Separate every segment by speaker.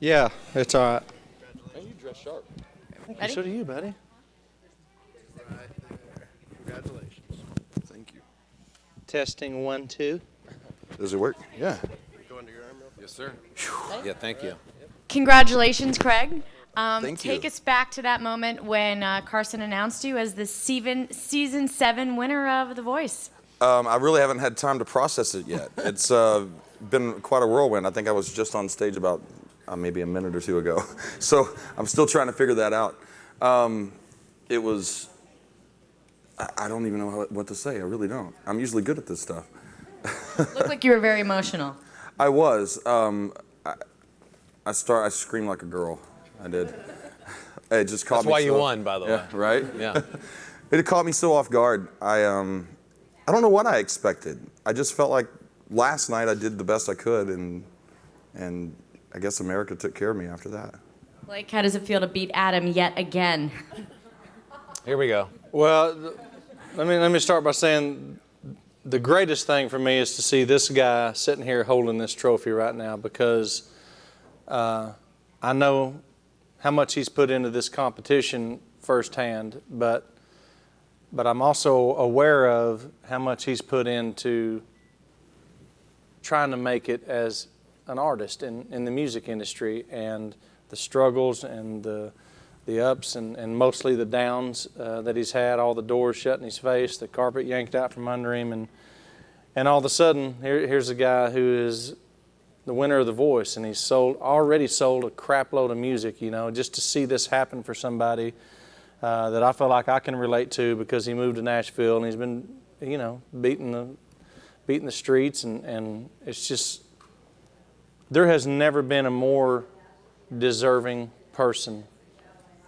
Speaker 1: Yeah, it's all right.
Speaker 2: Man, you dress sharp.
Speaker 1: So do you, buddy.
Speaker 3: Right there. Congratulations. Thank you.
Speaker 1: Testing 1, 2.
Speaker 3: Does it work? Yeah.
Speaker 2: Go under your arm real
Speaker 4: Yes, sir. Yeah, thank you.
Speaker 5: Congratulations, Craig.
Speaker 3: Thank you.
Speaker 5: Take us back to that moment when Carson announced you as the season 7 winner of The Voice.
Speaker 3: I really haven't had time to process it yet. It's been quite a whirlwind. I think I was just on stage about maybe a minute or two ago. So I'm still trying to figure that out. It was, I don't even know what to say. I really don't. I'm usually good at this stuff.
Speaker 5: Looked like you were very emotional.
Speaker 3: I was. I screamed like a girl. I did. It just caught
Speaker 4: That's
Speaker 3: me.
Speaker 4: why you won, by the way.
Speaker 3: Yeah, right?
Speaker 4: Yeah.
Speaker 3: It caught me so off guard. I don't know what I expected. I just felt like last night I did the best I could, and I guess America took care of me after that.
Speaker 5: Like, how does it feel to beat Adam yet again?
Speaker 4: Here we go.
Speaker 1: Well, let me start by saying the greatest thing for me is to see this guy sitting here holding this trophy right now, because I know how much he's put into this competition firsthand, but I'm also aware of how much he's put into trying to make it as an artist in the music industry, and the struggles and the ups and mostly the downs that he's had, all the doors shut in his face, the carpet yanked out from under him, and all of a sudden here's a guy who is the winner of The Voice, and he's already sold a crap load of music, you know. Just to see this happen for somebody that I feel like I can relate to, because he moved to Nashville and he's been, you know, beating the streets, and it's just, there has never been a more deserving person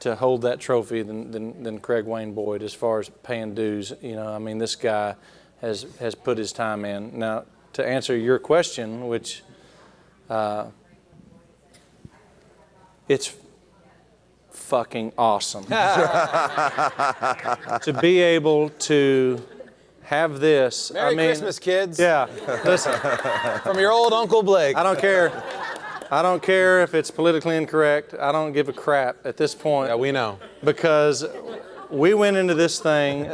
Speaker 1: to hold that trophy than Craig Wayne Boyd, as far as paying dues. You know, I mean, this guy has put his time in. Now, to answer your question, which it's fucking awesome to be able to have this.
Speaker 4: Merry Christmas, kids.
Speaker 1: Yeah, listen.
Speaker 4: From your old Uncle Blake.
Speaker 1: I don't care. I don't care if it's politically incorrect. I don't give a crap at this point.
Speaker 4: Yeah, we know.
Speaker 1: Because we went into this thing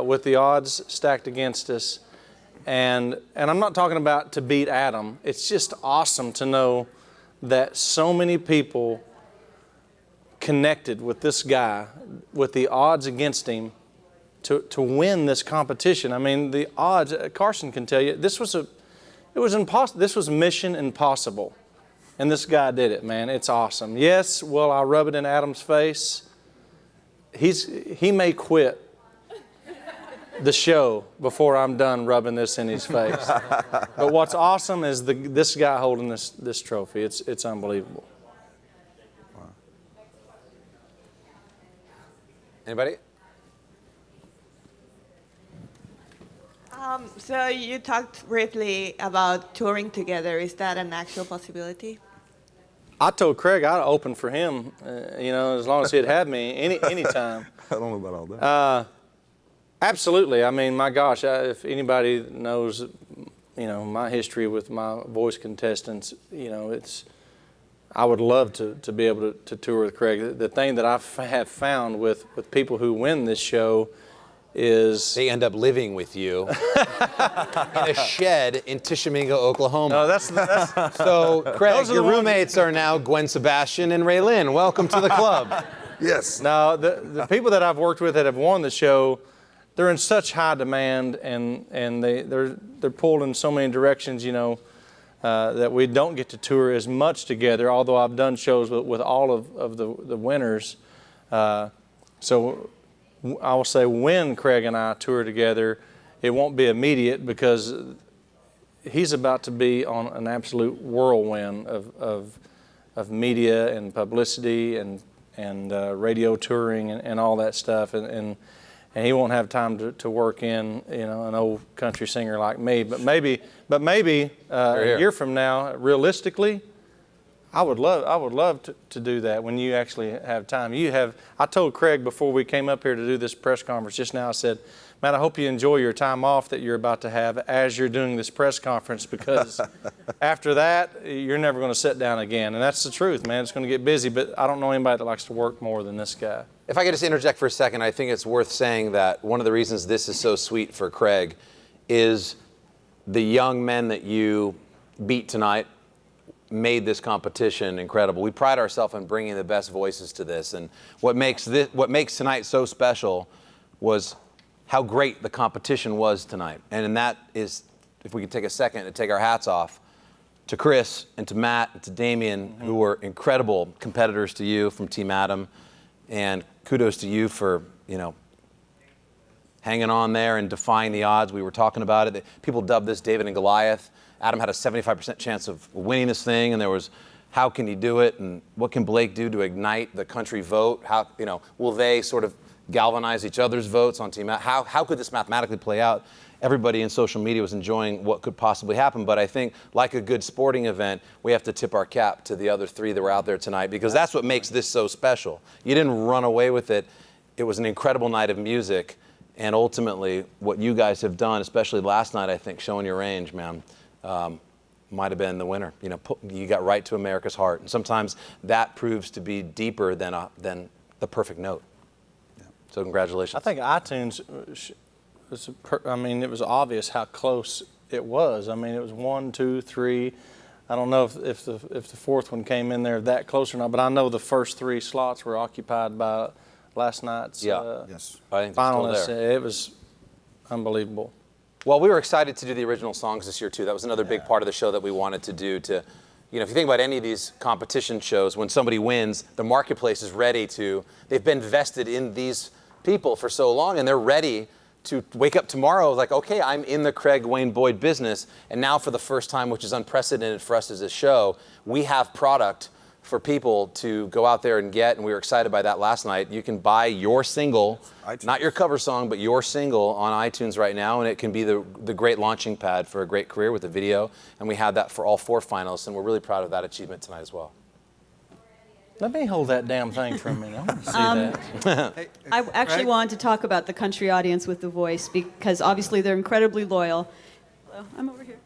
Speaker 1: with the odds stacked against us. And I'm not talking about to beat Adam. It's just awesome to know that so many people connected with this guy, with the odds against him, to win this competition. I mean, the odds, Carson can tell you, it was impossible. This was mission impossible. And this guy did it, man. It's awesome. Yes, will I rub it in Adam's face? He may quit the show before I'm done rubbing this in his face. But what's awesome is this guy holding this trophy. It's unbelievable.
Speaker 3: Wow.
Speaker 4: Anybody?
Speaker 6: So you talked briefly about touring together. Is that an actual possibility?
Speaker 1: I told Craig I'd open for him, you know, as long as he'd have me anytime.
Speaker 3: I don't know about all that.
Speaker 1: Absolutely. I mean, my gosh, if anybody knows, you know, my history with my voice contestants, you know, I would love to be able to tour with Craig. The thing that I have found with people who win this show is
Speaker 4: They end up living with you in a shed in Tishomingo, Oklahoma.
Speaker 1: no, that's
Speaker 4: So, Craig,
Speaker 1: Those are
Speaker 4: your
Speaker 1: the ones-
Speaker 4: roommates are now Gwen Sebastian and Ray Lynn. Welcome to the club.
Speaker 3: Yes.
Speaker 1: no, the people that I've worked with that have won the show, they're in such high demand, and they're pulled in so many directions, you know, that we don't get to tour as much together. Although I've done shows with all of the winners, so I will say when Craig and I tour together, it won't be immediate, because he's about to be on an absolute whirlwind of media and publicity and radio touring and all that stuff, and he won't have time to work in, you know, an old country singer like me. But maybe a year from now, realistically, I would love to do that when you actually have time. I told Craig before we came up here to do this press conference just now, I said, man, I hope you enjoy your time off that you're about to have as you're doing this press conference, because after that, you're never going to sit down again. And that's the truth, man. It's going to get busy, but I don't know anybody that likes to work more than this guy.
Speaker 4: If I could just interject for a second, I think it's worth saying that one of the reasons this is so sweet for Craig is the young men that you beat tonight made this competition incredible. We pride ourselves on bringing the best voices to this, and what makes tonight so special was how great the competition was tonight. And that is, if we could take a second to take our hats off to Chris and to Matt and to Damien, who were incredible competitors to you from Team Adam, and kudos to you for, hanging on there and defying the odds. We were talking about it. People dubbed this David and Goliath. Adam had a 75% chance of winning this thing, and there was, how can he do it, and what can Blake do to ignite the country vote? How, will they sort of galvanize each other's votes on Team Adam? How could this mathematically play out? Everybody in social media was enjoying what could possibly happen, but I think, like a good sporting event, we have to tip our cap to the other three that were out there tonight, because that's what makes this so special. You didn't run away with it. It was an incredible night of music, and ultimately, what you guys have done, especially last night, I think, showing your range, man, might have been the winner. You got right to America's heart, and sometimes that proves to be deeper than the perfect note. Yeah. So congratulations.
Speaker 1: I think iTunes, it was obvious how close it was. I mean, it was 1, 2, 3. I don't know if the fourth one came in there that close or not, but I know the first 3 slots were occupied by last night's
Speaker 3: yes.
Speaker 4: I think they're still
Speaker 1: finalists.
Speaker 4: there.
Speaker 1: It was unbelievable.
Speaker 4: Well, we were excited to do the original songs this year, too. That was another big part of the show that we wanted to do to, if you think about any of these competition shows, when somebody wins, the marketplace is ready to, they've been vested in these people for so long, and they're ready to wake up tomorrow like, okay, I'm in the Craig Wayne Boyd business, and now for the first time, which is unprecedented for us as a show, we have product for people to go out there and get, and we were excited by that last night. You can buy your single, not your cover song, but your single on iTunes right now, and it can be the great launching pad for a great career with a video, and we had that for all 4 finalists, and we're really proud of that achievement tonight as well.
Speaker 1: Let me hold that damn thing for a minute. I want to see that.
Speaker 7: I actually wanted to talk about the country audience with The Voice, because obviously they're incredibly loyal. Hello, I'm over here.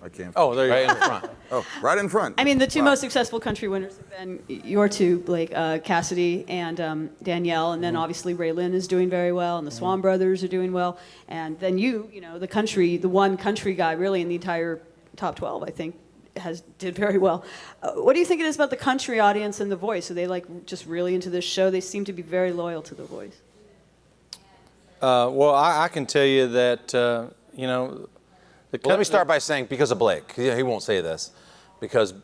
Speaker 3: I can't.
Speaker 1: Oh, there you
Speaker 4: Right
Speaker 1: go.
Speaker 4: in front.
Speaker 3: Oh, right in front.
Speaker 7: I mean, the 2 most successful country winners have been your 2, Blake, Cassidy and Danielle, and then obviously Ray Lynn is doing very well, and the Swan Brothers are doing well, and then the one country guy really in the entire top 12, I think, did very well. What do you think it is about the country audience and The Voice? Are they just really into this show? They seem to be very loyal to The Voice.
Speaker 1: Well, I can tell you that,
Speaker 4: Let me start by saying, because of Blake, he won't say this, because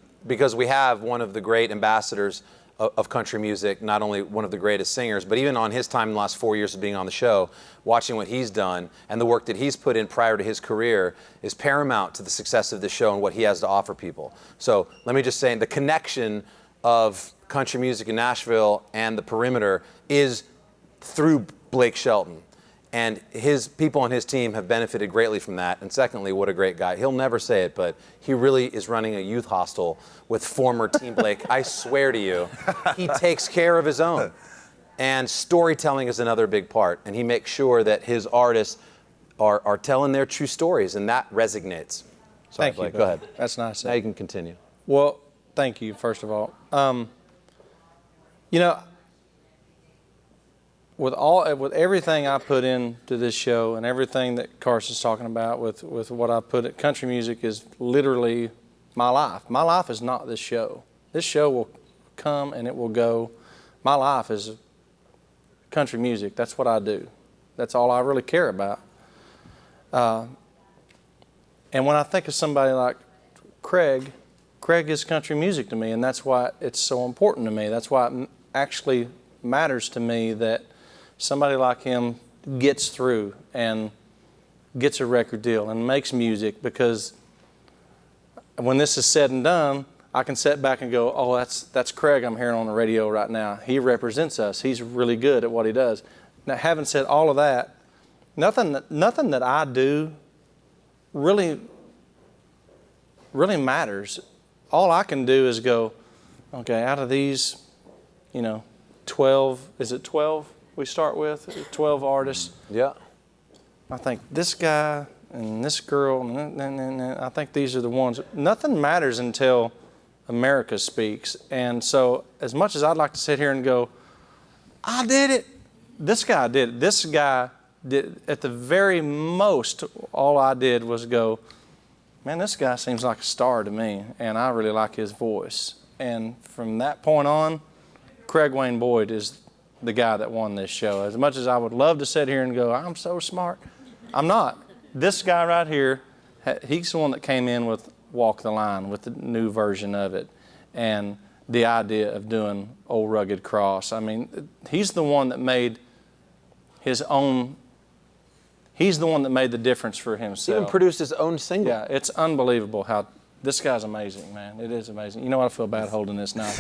Speaker 4: we have one of the great ambassadors of country music, not only one of the greatest singers, but even on his time in the last 4 years of being on the show, watching what he's done and the work that he's put in prior to his career is paramount to the success of the show and what he has to offer people. So let me just say, the connection of country music in Nashville and the perimeter is through Blake Shelton. And his people on his team have benefited greatly from that. And secondly, what a great guy. He'll never say it, but he really is running a youth hostel with former Team Blake. I swear to you, he takes care of his own. And storytelling is another big part. And he makes sure that his artists are telling their true stories, and that resonates. Sorry,
Speaker 1: Thank you,
Speaker 4: Blake,
Speaker 1: buddy.
Speaker 4: go ahead.
Speaker 1: That's nice.
Speaker 4: Now you can continue.
Speaker 1: Well, thank you, first of all. With everything I put into this show and everything that Carson's talking about with what I put at country music is literally my life. My life is not this show. This show will come and it will go. My life is country music. That's what I do. That's all I really care about. And when I think of somebody like Craig is country music to me, and that's why it's so important to me. That's why it actually matters to me that somebody like him gets through and gets a record deal and makes music, because when this is said and done, I can sit back and go, oh, that's Craig I'm hearing on the radio right now. He represents us. He's really good at what he does. Now, having said all of that, nothing that I do really matters. All I can do is go, okay, out of these, 12, is it 12 we start with? 12 artists.
Speaker 4: Yeah.
Speaker 1: I think this guy and this girl, I think these are the ones. Nothing matters until America speaks. And so as much as I'd like to sit here and go, I did it, this guy did it. This guy did, at the very most, all I did was go, man, this guy seems like a star to me, and I really like his voice. And from that point on, Craig Wayne Boyd is the guy that won this show. As much as I would love to sit here and go, I'm so smart, I'm not. This guy right here, he's the one that came in with Walk the Line, with the new version of it, and the idea of doing Old Rugged Cross. I mean, he's the one that made his own, he's the one that made the difference for himself.
Speaker 4: Even produced his own single.
Speaker 1: Yeah, it's unbelievable how, this guy's amazing, man. It is amazing. You know what, I feel bad holding this now.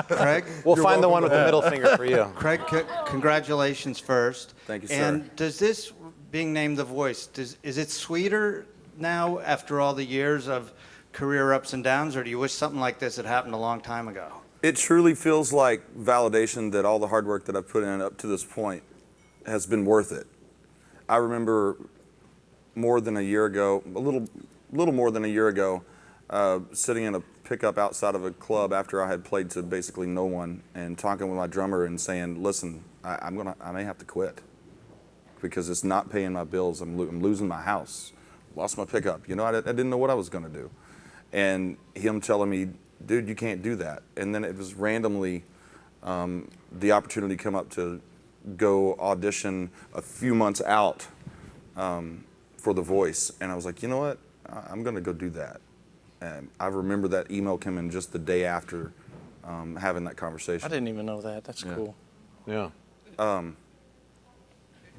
Speaker 8: Craig?
Speaker 4: We'll find the one with the middle finger for you.
Speaker 8: Craig, congratulations first.
Speaker 3: Thank you, sir.
Speaker 8: And does this, being named The Voice, is it sweeter now after all the years of career ups and downs, or do you wish something like this had happened a long time ago?
Speaker 3: It truly feels like validation that all the hard work that I've put in up to this point has been worth it. I remember more than a year ago, a little more than a year ago, sitting in a pickup outside of a club after I had played to basically no one, and talking with my drummer and saying, listen, I may have to quit because it's not paying my bills. I'm losing my house, lost my pickup. I didn't know what I was going to do. And him telling me, dude, you can't do that. And then it was randomly the opportunity come up to go audition a few months out for The Voice. And I was like, you know what? I'm going to go do that. And I remember that email coming just the day after having that conversation.
Speaker 1: I didn't even know that. That's cool.
Speaker 4: Yeah.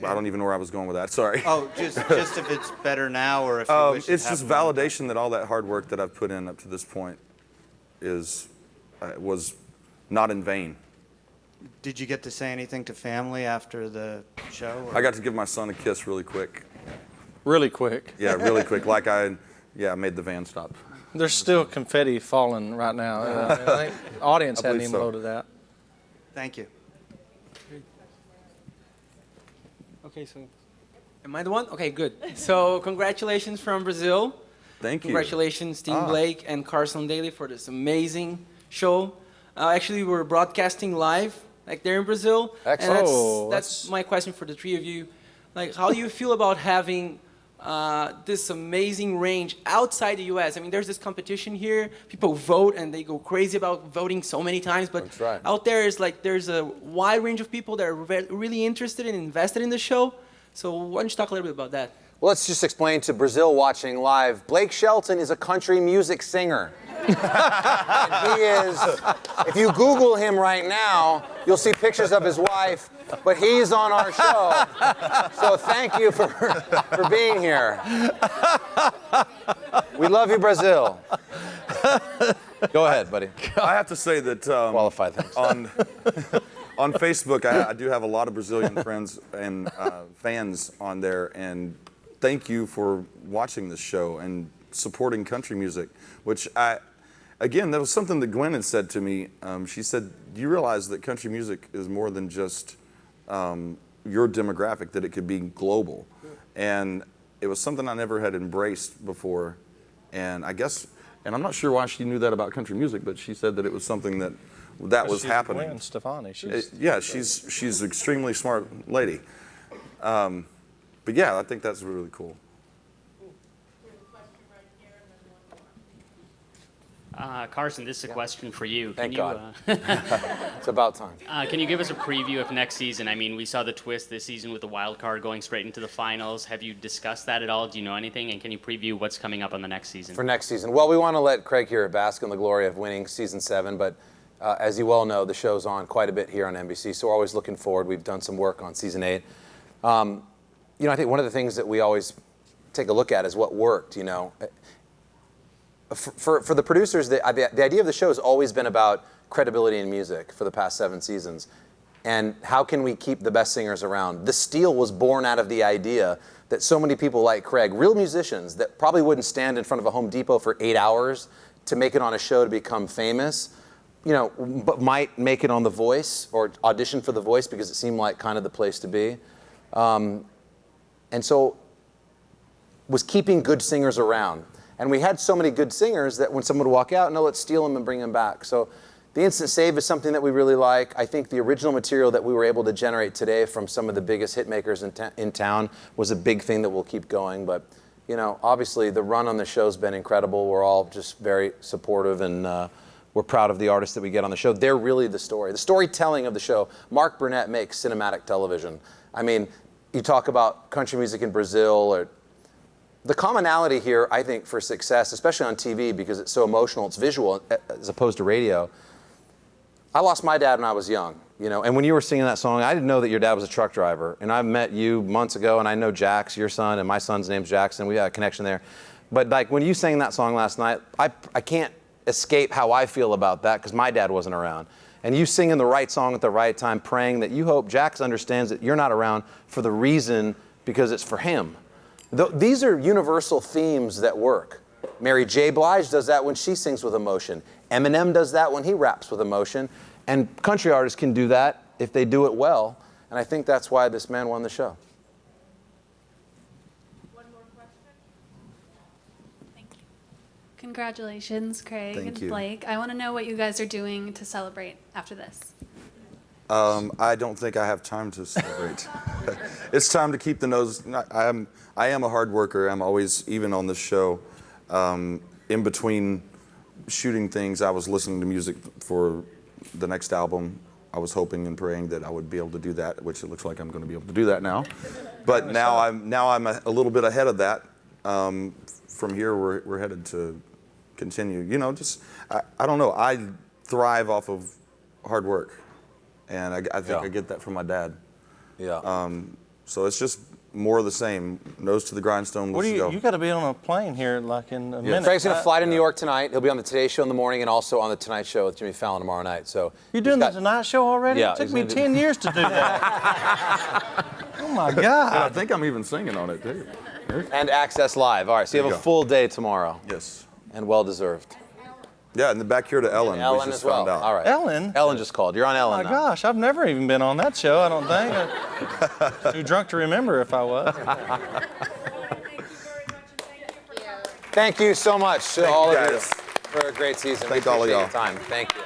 Speaker 3: I don't even know where I was going with that. Sorry.
Speaker 8: Oh, just if it's better now, or if you wish
Speaker 3: It's just validation that all that hard work that I've put in up to this point was not in vain.
Speaker 8: Did you get to say anything to family after the show? Or?
Speaker 3: I got to give my son a kiss really quick.
Speaker 1: Really quick.
Speaker 3: Yeah, really quick. Like I made the van stop.
Speaker 1: There's still confetti falling right now. I think the audience
Speaker 3: I
Speaker 1: hadn't
Speaker 3: believe
Speaker 1: even
Speaker 3: so.
Speaker 1: loaded out.
Speaker 8: Thank you.
Speaker 9: Okay, so am I the one? Okay, good. So congratulations from Brazil.
Speaker 3: Thank you.
Speaker 9: Congratulations, Team Blake and Carson Daly, for this amazing show. Actually, we're broadcasting live, like there in Brazil.
Speaker 4: Excellent.
Speaker 9: And that's my question for the three of you. Like, how do you feel about having this amazing range outside the U.S.? I mean, there's this competition here. People vote and they go crazy about voting so many times. But
Speaker 4: That's right.
Speaker 9: out there is like there's a wide range of people that are really interested and invested in the show. So why don't you talk a little bit about that?
Speaker 4: Well, let's just explain to Brazil watching live. Blake Shelton is a country music singer. And he is, if you Google him right now, you'll see pictures of his wife, but he's on our show. So thank you for being here. We love you, Brazil. Go ahead, buddy.
Speaker 3: I have to say that
Speaker 4: Qualified things.
Speaker 3: on Facebook, I do have a lot of Brazilian friends and fans on there, and thank you for watching this show and supporting country music, which again, that was something that Gwen had said to me. She said, do you realize that country music is more than just your demographic, that it could be global? And it was something I never had embraced before. And I guess, and I'm not sure why she knew that about country music, but she said that it was something that was happening.
Speaker 1: Gwen Stefani.
Speaker 3: She's an extremely smart lady. But yeah, I think that's really cool.
Speaker 10: Carson, this is a question for you.
Speaker 4: Thank God. It's about time.
Speaker 10: Can you give us a preview of next season? I mean, we saw the twist this season with the wild card going straight into the finals. Have you discussed that at all? Do you know anything? And can you preview what's coming up on the next season?
Speaker 4: For next season. Well, we want to let Craig here bask in the glory of winning season 7, but as you well know, the show's on quite a bit here on NBC, so we're always looking forward. We've done some work on season 8. I think one of the things that we always take a look at is what worked, For the producers, the idea of the show has always been about credibility in music for the past 7 seasons. And how can we keep the best singers around? The Steal was born out of the idea that so many people like Craig, real musicians that probably wouldn't stand in front of a Home Depot for 8 hours to make it on a show to become famous, you know, but might make it on The Voice or audition for The Voice because it seemed like kind of the place to be. And so was keeping good singers around. And we had so many good singers that when someone would walk out, no, let's steal them and bring them back. So the instant save is something that we really like. I think the original material that we were able to generate today from some of the biggest hit makers in town was a big thing that will keep going. But, you know, obviously the run on the show's been incredible. We're all just very supportive, and we're proud of the artists that we get on the show. They're really the story. The storytelling of the show. Mark Burnett makes cinematic television. I mean, you talk about country music in Brazil, or the commonality here, I think, for success, especially on TV because it's so emotional, it's visual as opposed to radio. I lost my dad when I was young, you know, and when you were singing that song, I didn't know that your dad was a truck driver. And I met you months ago, and I know Jax, your son, and my son's name's Jackson. We had a connection there. But like when you sang that song last night, I can't escape how I feel about that because my dad wasn't around. And you singing the right song at the right time, praying that you hope Jax understands that you're not around for the reason because it's for him. These are universal themes that work. Mary J. Blige does that when she sings with emotion. Eminem does that when he raps with emotion. And country artists can do that if they do it well. And I think that's why this man won the show.
Speaker 11: One more question. Thank you. Congratulations, Craig
Speaker 3: Thank
Speaker 11: and
Speaker 3: you.
Speaker 11: Blake. I want to know what you guys are doing to celebrate after this.
Speaker 3: I don't think I have time to celebrate. It's time to keep the nose. I am a hard worker. I'm always, even on this show, in between shooting things, I was listening to music for the next album. I was hoping and praying that I would be able to do that, which it looks like I'm going to be able to do that now. But now I'm a little bit ahead of that. From here, we're headed to continue. You know, just I don't know. I thrive off of hard work. And I think I get that from my dad.
Speaker 4: Yeah.
Speaker 3: So it's just more of the same. Nose to the grindstone.
Speaker 1: What
Speaker 3: Let's
Speaker 1: do
Speaker 3: go.
Speaker 1: you got to be on a plane here like in a minute.
Speaker 4: Craig's going to fly to New York tonight. He'll be on the Today Show in the morning and also on the Tonight Show with Jimmy Fallon tomorrow night. So
Speaker 1: You're doing the Tonight Show already?
Speaker 4: Yeah,
Speaker 1: It took
Speaker 4: he's
Speaker 1: me
Speaker 4: gonna
Speaker 1: 10 years to do that. Oh my
Speaker 3: And I
Speaker 1: God.
Speaker 3: think I'm even singing on it too.
Speaker 4: And Access Live. All right, so you have a full day tomorrow.
Speaker 3: Yes.
Speaker 4: And well deserved.
Speaker 3: Yeah, and then back here to Ellen. We
Speaker 4: Ellen
Speaker 3: just
Speaker 4: as well.
Speaker 3: found out.
Speaker 4: All right.
Speaker 1: Ellen?
Speaker 4: Ellen just called. You're on
Speaker 1: Oh
Speaker 4: Ellen
Speaker 1: my
Speaker 4: now.
Speaker 1: gosh, I've never even been on that show, I don't think. Too drunk to remember if I was.
Speaker 4: Thank you so much to all of you
Speaker 3: guys.
Speaker 4: for a great season.
Speaker 3: Thank
Speaker 4: We
Speaker 3: all of
Speaker 4: appreciate
Speaker 3: y'all.
Speaker 4: your time. Thank you.